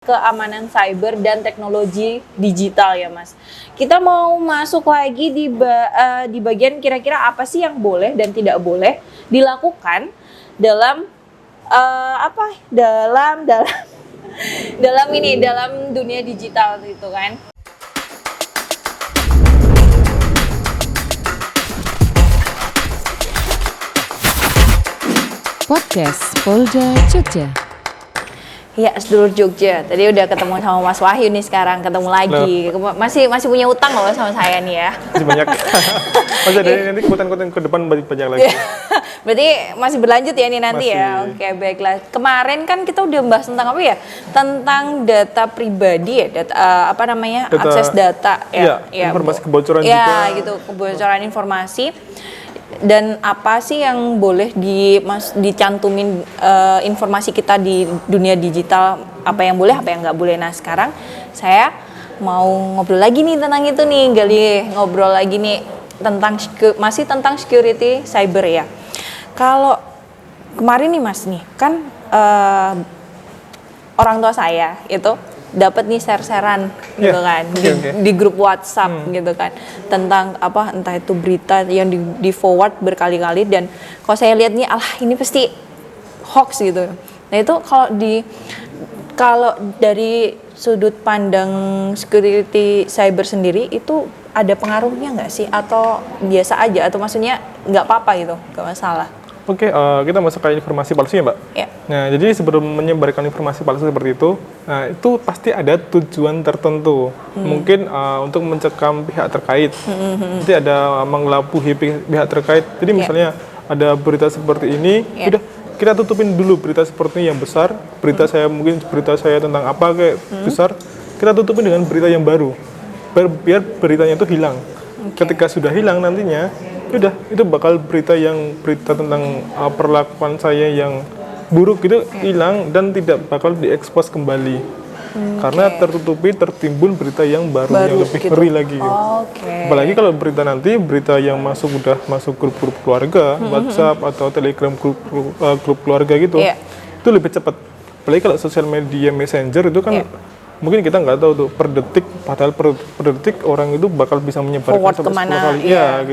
keamanan cyber dan teknologi digital ya Mas. Kita mau masuk lagi di bagian kira-kira apa sih yang boleh dan tidak boleh dilakukan dalam dalam dunia digital gitu kan. Podcast Polda Jogja. Ya, sedulur Jogja. Tadi udah ketemu sama Mas Wahyu nih, sekarang ketemu lagi. Masih punya utang loh sama saya nih ya. Masih banyak. Masih ada nanti konten-konten ke depan banyak lagi. Berarti masih berlanjut ya nih nanti masih. Ya. Oke, baiklah. Kemarin kan kita udah bahas tentang apa ya? Tentang data pribadi ya, akses data ya. Informasi kebocoran ya, juga. Ya, gitu, kebocoran informasi. Dan apa sih yang boleh dicantumin informasi kita di dunia digital, apa yang boleh, apa yang nggak boleh. Nah sekarang saya mau ngobrol lagi nih tentang itu nih, ngobrol lagi nih masih tentang security cyber ya. Kalau kemarin nih Mas nih kan orang tua saya itu dapat nih share-sharean gitu kan di grup WhatsApp gitu kan tentang entah itu berita yang di forward berkali-kali, dan kalau saya lihat nih ini pasti hoax gitu. Nah itu kalau dari sudut pandang security cyber sendiri itu ada pengaruhnya nggak sih, atau biasa aja, atau maksudnya nggak apa-apa gitu, nggak masalah? Oke, kita masuk ke informasi palsu ya Mbak. Ya. Nah, jadi sebelum menyebarkan informasi palsu seperti itu, itu pasti ada tujuan tertentu. Mungkin untuk mencekam pihak terkait. Nanti ada mengelabui pihak terkait. Jadi misalnya ada berita seperti ini, udah kita tutupin dulu berita seperti ini yang besar. Berita saya tentang apa kayak besar, kita tutupin dengan berita yang baru. Biar beritanya itu hilang. Ketika sudah hilang nantinya, udah itu bakal berita tentang perlakuan saya yang buruk itu hilang dan tidak bakal diekspos kembali. Karena tertimbun berita yang baru yang lebih ngeri lagi. Apalagi kalau berita yang udah masuk grup-grup keluarga, WhatsApp atau Telegram grup keluarga gitu, itu lebih cepat. Apalagi kalau sosial media Messenger itu kan mungkin kita nggak tahu tuh per detik, padahal per detik orang itu bakal bisa menyebarkan forward sampai 10 kali.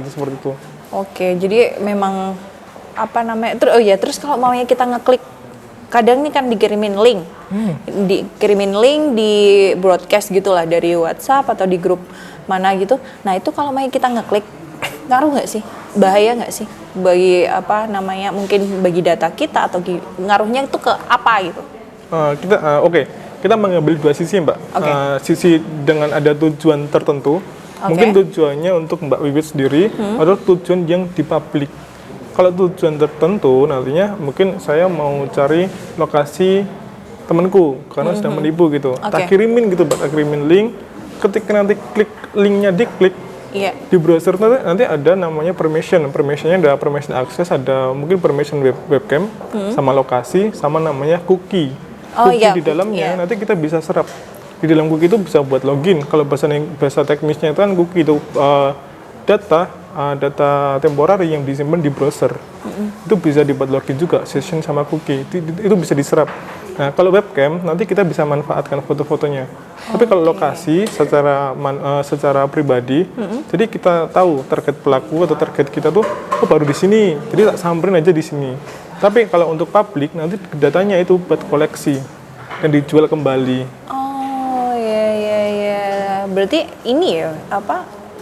Gitu seperti itu. Oke, jadi memang terus kalau maunya kita ngeklik, kadang nih kan dikirimin link di broadcast gitulah dari WhatsApp atau di grup mana gitu. Nah itu kalau mau kita ngeklik, ngaruh nggak sih? Bahaya nggak sih bagi mungkin bagi data kita, atau ngaruhnya itu ke apa gitu? Kita mengambil dua sisi Mbak. Sisi dengan ada tujuan tertentu. Mungkin tujuannya untuk Mbak Wiwit sendiri adalah tujuan yang di publik. Kalau tujuan tertentu nantinya mungkin saya mau cari lokasi temanku karena sedang menipu gitu. Tak kirimin gitu, tak kirimin link. Ketika nanti linknya diklik di browser nanti ada namanya permissionnya ada permission access, ada mungkin permission webcam sama lokasi sama namanya cookie. Di dalamnya nanti kita bisa serap. Di dalam cookie itu bisa buat login. Kalau bahasa teknisnya itu kan cookie itu data temporary yang disimpan di browser. Itu bisa dibuat login juga, session sama cookie. Itu bisa diserap. Nah, kalau webcam nanti kita bisa manfaatkan foto-fotonya. Tapi kalau lokasi secara pribadi, jadi kita tahu target pelaku atau target kita tuh baru di sini. Jadi tak samperin aja di sini. Tapi kalau untuk publik nanti datanya itu buat koleksi dan dijual kembali. Berarti ini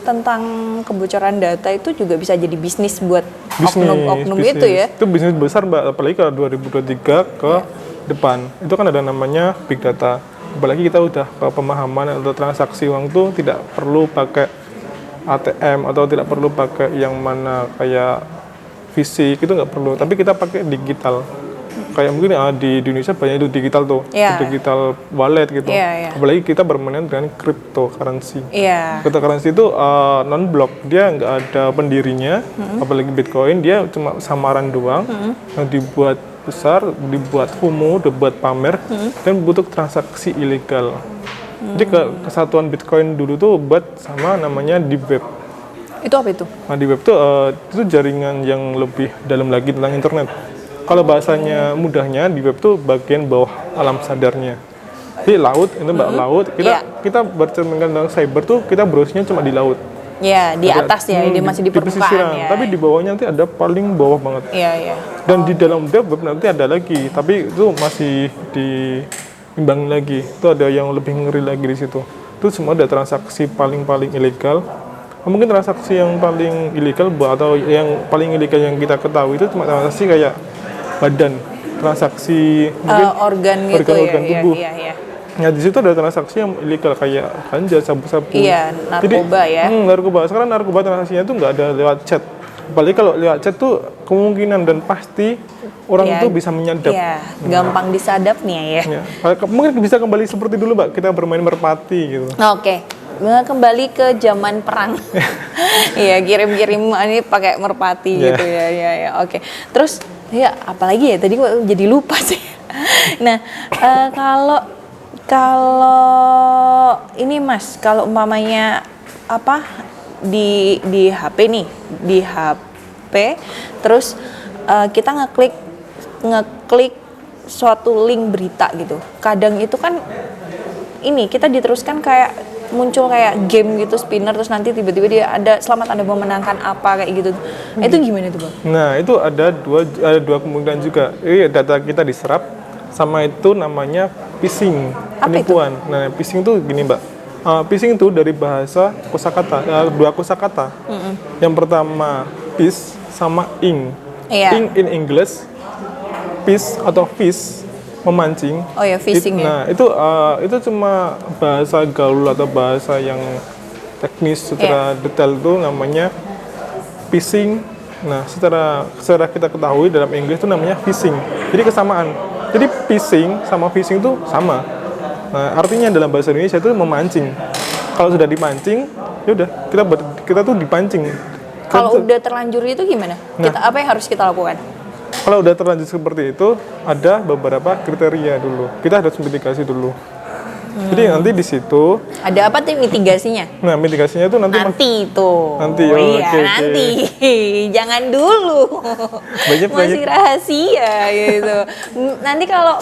tentang kebocoran data itu juga bisa jadi bisnis buat oknum itu ya? Itu bisnis besar Mbak, apalagi kalau 2023 ke depan. Itu kan ada namanya big data. Apalagi kita udah ke pemahaman atau transaksi uang itu tidak perlu pakai ATM atau tidak perlu pakai yang mana kayak fisik, itu nggak perlu. Tapi kita pakai digital. Kayak mungkin di Indonesia banyak itu digital tuh, digital wallet gitu. Apalagi kita bermain dengan cryptocurrency. Cryptocurrency itu non-block, dia nggak ada pendirinya. Apalagi Bitcoin, dia cuma samaran doang. Dibuat besar, dibuat FOMO, dibuat pamer, dan butuh transaksi ilegal. Jadi kesatuan Bitcoin dulu tuh buat sama namanya deep web. Itu apa itu? Nah, di web itu jaringan yang lebih dalam lagi tentang internet. Kalau bahasanya mudahnya, di web itu bagian bawah alam sadarnya. Di laut, itu mbak laut. Kita bercerminkan tentang cyber tuh kita browse-nya cuma di laut. Ya, di atas ya, dia masih di permukaan pesisiran, ya. tapi di bawahnya nanti ada paling bawah banget. Iya. Dan di dalam web nanti ada lagi, tapi itu masih diimbang lagi. Itu ada yang lebih ngeri lagi di situ. Itu semua ada transaksi paling ilegal. Mungkin transaksi yang paling ilegal atau yang paling ilegal yang kita ketahui itu cuma transaksi kayak badan, transaksi mungkin organ gitu organ tubuh. Iya. Nah di situ ada transaksi yang ilegal kayak ganja, sabu-sabu. Iya, narkoba. Jadi, ya. Narkoba. Sekarang narkoba transaksinya tuh nggak ada lewat chat. Apalagi kalau lewat chat tuh kemungkinan dan pasti orang tuh bisa menyadap. Iya, gampang disadapnya ya. Ya. Mungkin bisa kembali seperti dulu mbak, kita bermain merpati gitu. Oke. Kembali ke zaman perang. Iya, kirim-kirim ini pakai merpati gitu ya. Ya. Oke. Terus ya apalagi ya tadi gua jadi lupa sih. Nah, kalau ini Mas, kalau umpamanya di HP nih, di HP terus kita ngeklik suatu link berita gitu. Kadang itu kan ini kita diteruskan kayak muncul kayak game gitu, spinner, terus nanti tiba-tiba dia ada selamat Anda memenangkan apa kayak gitu. Itu gimana tuh, Bang? Nah, itu ada dua kemungkinan juga. Ini data kita diserap sama itu namanya phishing, penipuan. Nah, phishing tuh gini, Mbak. Phishing itu dari bahasa kosakata, dua kosakata. Yang pertama fish sama ing. Ing in English, fish atau fish memancing. Oh ya, phishing ya. Nah, itu cuma bahasa gaul atau bahasa yang teknis secara detail itu namanya phishing. Nah, secara kita ketahui dalam Inggris itu namanya phishing. Jadi kesamaan. Jadi phishing sama phishing itu sama. Nah, artinya dalam bahasa Indonesia itu memancing. Kalau sudah dipancing, ya udah kita tuh dipancing. Kalau udah terlanjur itu gimana? Apa yang harus kita lakukan? Kalau udah terlanjur seperti itu, ada beberapa kriteria dulu. Kita harus mitigasi dulu. Jadi nanti di situ ada apa tuh mitigasinya? Nah, mitigasinya itu nanti nanti. Nanti. Jangan dulu. Masih rahasia gitu. Nanti kalau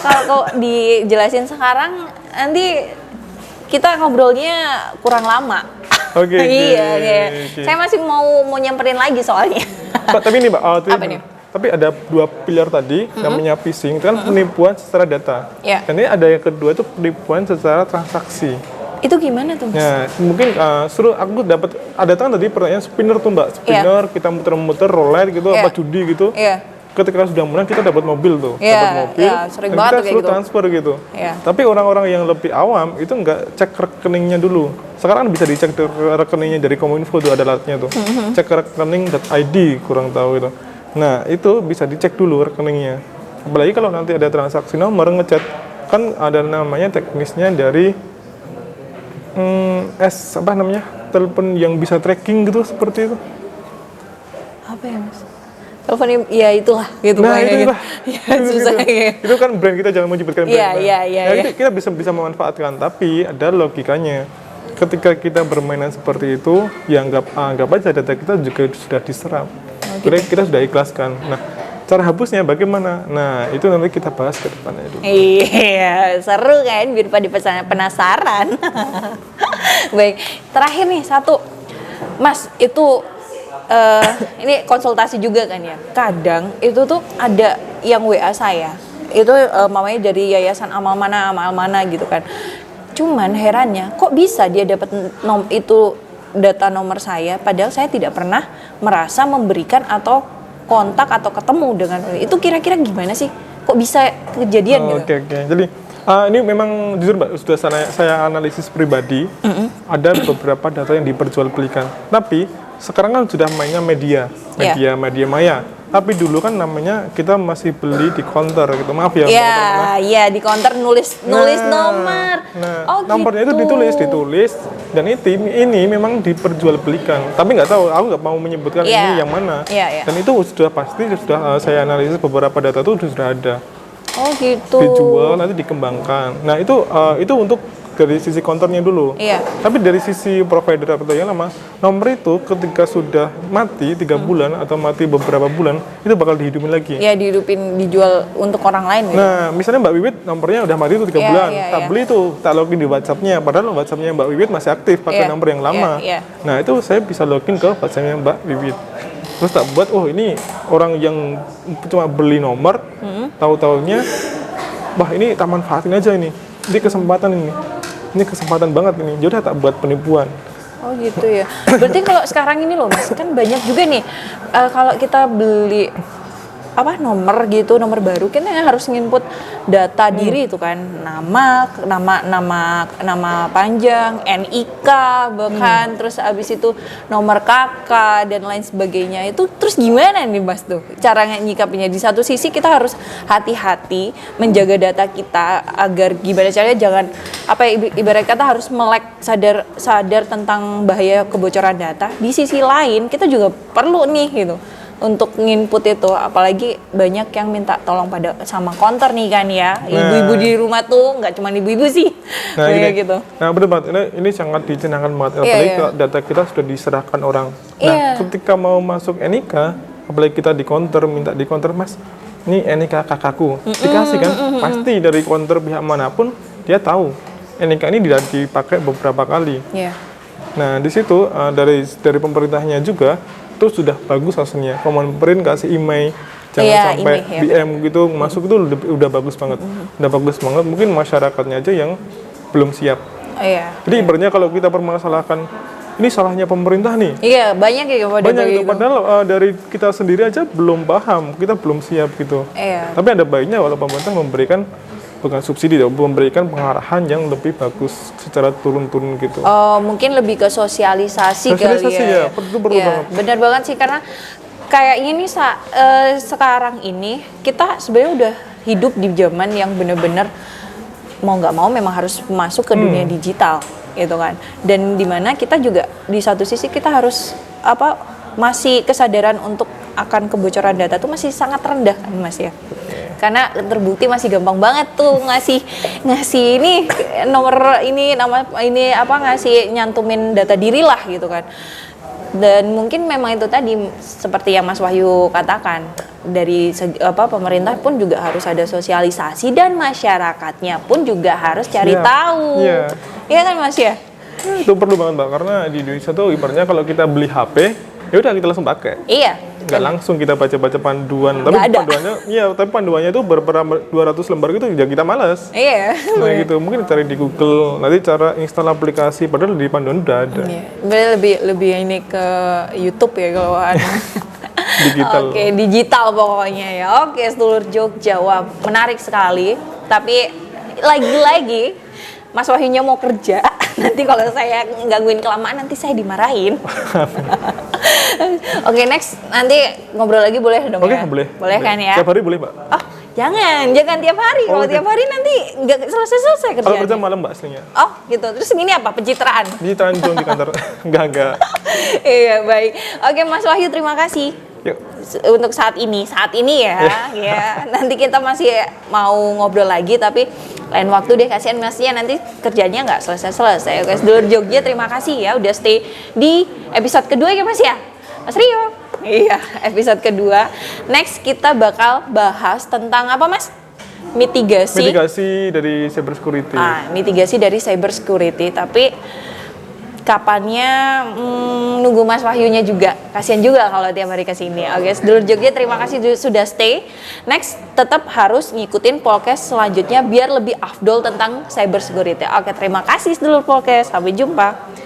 dijelasin sekarang nanti kita ngobrolnya kurang lama. Oke. Iya. Saya masih mau nyamperin lagi soalnya. Tapi ini, Mbak, apa nih? Tapi ada dua pilar tadi, namanya phishing, itu kan penipuan secara data. Dan ini ada yang kedua itu penipuan secara transaksi. Itu gimana tuh, Mas? Nah, mungkin aku dapat ada tadi pertanyaan spinner tuh, Mbak. Spinner kita muter-muter roulette gitu, apa judi gitu. Ketika sudah menang kita dapat mobil tuh, dapat mobil. Sering dan banget kita suruh transfer gitu. Tapi orang-orang yang lebih awam itu nggak cek rekeningnya dulu. Sekarang bisa dicek rekeningnya dari Kominfo tuh ada alatnya tuh. Cek rekening.id kurang tahu itu. Nah, itu bisa dicek dulu rekeningnya. Apalagi kalau nanti ada transaksi nomor ngechat, kan ada namanya teknisnya dari telepon yang bisa tracking gitu seperti itu. Apa ya, Mas? Telepon ya itulah gitu. Nah, itulah. Susah ya. Itu kan brand, kita jangan menyebutkan brand. Iya. Kita bisa memanfaatkan, tapi ada logikanya. Ketika kita bermainan seperti itu, ya anggap aja data kita juga sudah diserap. Kita sudah ikhlaskan. Nah, cara hapusnya bagaimana? Nah, itu nanti kita bahas ke depannya dulu. Iya, seru kan, biar pada penasaran. Baik, terakhir nih satu, Mas, itu ini konsultasi juga kan ya. Kadang itu tuh ada yang WA saya, itu mamanya dari yayasan amal mana gitu kan. Cuman herannya, kok bisa dia dapat data nomor saya, padahal saya tidak pernah merasa memberikan atau kontak atau ketemu dengan itu. Kira-kira gimana sih? Kok bisa kejadian gitu? Oke. Jadi ini memang jujur, Mbak, sudah saya analisis pribadi. Ada beberapa data yang diperjualbelikan. Tapi sekarang kan sudah mainnya media maya. Tapi dulu kan namanya kita masih beli di counter gitu. Maaf ya. Iya, di counter nulis nomor. Nah, nomornya itu ditulis dan ini memang diperjualbelikan. Tapi nggak tahu, aku nggak mau menyebutkan ini yang mana. Dan itu sudah pasti saya analisis beberapa data itu sudah ada. Oh gitu. Dijual nanti dikembangkan. Nah, itu untuk dari sisi konternya dulu. Iya. Tapi dari sisi provider atau yang lama, nomor itu ketika sudah mati 3 bulan atau mati beberapa bulan, itu bakal dihidupin lagi. Ya dihidupin, dijual untuk orang lain gitu. Nah, misalnya Mbak Wiwit nomornya udah mati itu 3 Iya, bulan, iya, tak iya. beli tuh, tak login di WhatsApp-nya, padahal WhatsApp-nya Mbak Wiwit masih aktif pakai Iya, nomor yang lama. iya, iya. Nah, itu saya bisa login ke WhatsApp-nya Mbak Wiwit. Terus tak buat, oh ini orang yang cuma beli nomor, tahu-taunya, wah ini tak manfaatin aja ini kesempatan ini kesempatan banget ini, jadi tak buat penipuan. Oh gitu ya. Berarti kalau sekarang ini loh Mas, kan banyak juga nih kalau kita beli nomor gitu, nomor baru kan harus nginput data diri itu kan, nama panjang, NIK bahkan terus abis itu nomor kakak dan lain sebagainya. Itu terus gimana nih Mas tuh cara nyikapinya? Di satu sisi kita harus hati-hati menjaga data kita agar gimana caranya jangan ibarat kata harus melek, sadar tentang bahaya kebocoran data. Di sisi lain kita juga perlu nih gitu untuk nginput itu, apalagi banyak yang minta tolong sama konter nih kan ya, ibu-ibu di rumah tuh, nggak cuma ibu-ibu sih, kayak gitu. Nah benar banget, ini sangat dicenangkan banget, apalagi kalau data kita sudah diserahkan orang. Nah ketika mau masuk NIK, apalagi kita di konter, minta di konter, Mas, ini NIK kakakku, dikasih kan, pasti dari konter pihak manapun dia tahu NIK ini tidak dipakai beberapa kali. Nah di situ dari pemerintahnya juga itu sudah bagus hasilnya. Common Print kasih email, jangan sampai BM gitu masuk itu udah bagus banget. Udah bagus banget. Mungkin masyarakatnya aja yang belum siap. Jadi ibaratnya kalau kita permasalahkan ini salahnya pemerintah nih. Iya, banyak ya banyak itu. Padahal dari kita sendiri aja belum paham, kita belum siap gitu. Tapi ada baiknya kalau pemerintah memberikan bukan subsidi, memberikan pengarahan yang lebih bagus secara turun-turun gitu. Mungkin lebih ke sosialisasi kali ya. Itu perlu banget. Benar banget sih, karena kayaknya nih sekarang ini kita sebenarnya udah hidup di zaman yang benar-benar mau nggak mau memang harus masuk ke dunia digital gitu kan. Dan dimana kita juga di satu sisi kita harus masih kesadaran untuk akan kebocoran data tuh masih sangat rendah kan Mas ya. Karena terbukti masih gampang banget tuh ngasih ini nomor ini ngasih nyantumin data diri lah gitu kan. Dan mungkin memang itu tadi seperti yang Mas Wahyu katakan, dari pemerintah pun juga harus ada sosialisasi dan masyarakatnya pun juga harus cari tahu. Iya kan Mas ya? Itu perlu banget Mbak, karena di Indonesia tuh ibaratnya kalau kita beli HP ya udah kita langsung pakai. Nggak langsung kita baca panduan, tapi panduannya itu berapa 200 lembar gitu ya kita malas. Nah gitu, mungkin cari di Google, nanti cara install aplikasi padahal di panduan udah ada. Lebih ini ke YouTube ya kalau digital. Digital pokoknya ya. Sedulur Jogja, wah menarik sekali. Tapi lagi-lagi Mas Wahyunya mau kerja, nanti kalau saya gangguin kelamaan nanti saya dimarahin. Next, nanti ngobrol lagi boleh dong ya? Boleh. Boleh kan ya? Tiap hari boleh Mbak? Jangan tiap hari. Kalau tiap hari nanti nggak selesai kerjanya. Kalau kerja malam Mbak aslinya. Gitu. Terus ini apa? Pencitraan? Pencitraan dong di kantor. Enggak. Iya, baik. Mas Wahyu, terima kasih. Yuk. Untuk saat ini ya. Nanti kita masih mau ngobrol lagi, tapi lain waktu deh, kasihan Masnya nanti kerjanya nggak selesai. Sedulur Jogja, terima kasih ya udah stay di episode kedua ya Mas ya. Mas Rio. Iya, episode kedua. Next kita bakal bahas tentang apa Mas? Mitigasi dari cyber security. Mitigasi dari cyber security, tapi kapannya nunggu Mas Wahyunya juga. Kasian juga kalau tiap hari kesini. Sedulur Jogja, terima kasih sudah stay. Next, tetap harus ngikutin podcast selanjutnya biar lebih afdol tentang cyber security. Terima kasih sedulur podcast. Sampai jumpa.